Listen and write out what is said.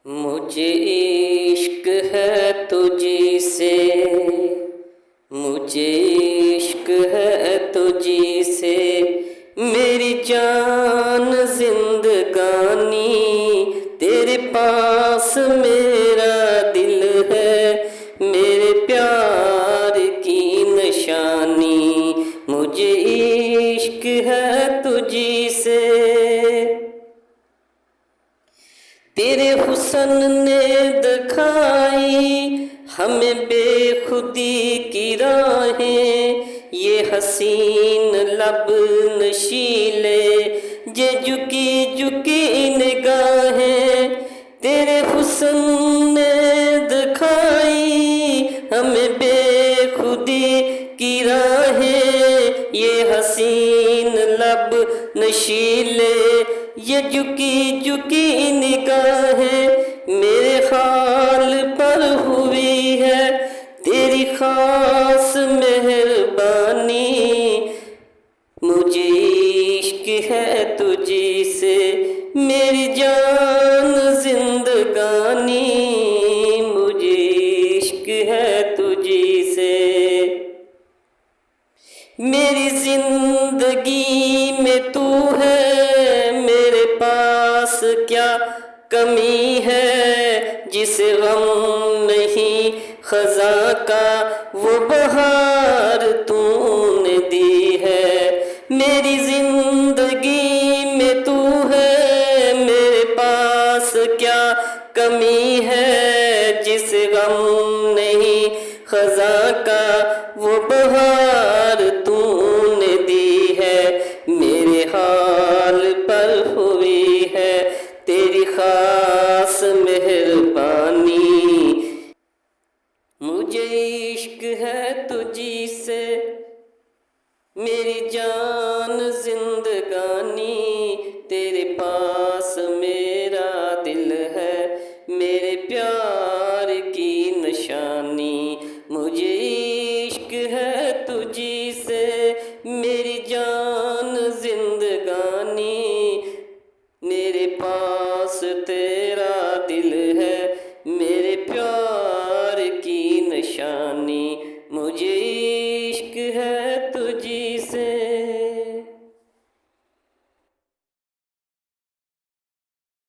मुझे इश्क है तुझी से, मुझे इश्क है तुझी से, मेरी जान जिंदगानी तेरे पास मेरा दिल है, मेरे प्यार की निशानी मुझे इश्क है तुझी से। तेरे हुस्न ने दिखाई हमें बेखुदी की राहें, ये हसीन लब नशीले ये झुकी झुकी निगाहें। तेरे हुस्न ने दिखाई हमें बेखुदी की राहें, ये हसीन लब नशीले ये झुकी झुकी निगाहें मेरे हाल पर हुई है तेरी खास मेहरबानी। मुझे इश्क है तुझी से, मेरी जान जिंदगानी मुझे इश्क है तुझी से। मेरी जिंदगी में तू है, मेरे पास क्या कमी है, जिसे गम नहीं खजा का वो बहार तूने दी है। मेरी जिंदगी में तू है, मेरे पास क्या कमी है, जिसे गम नहीं खजा का वो बहार तूने दी है। मेरे हाल पर हुई है तेरी खास मेहरबानी। मुझे इश्क है तुझी से, मेरी जान जिंदगानी तेरे पास मेरा दिल है, मेरे प्यार की निशानी। मुझे इश्क है तुझी से, मेरी जान जिंदगानी मेरे पास तेरा दिल है, मेरे प्यार की निशानी। मुझे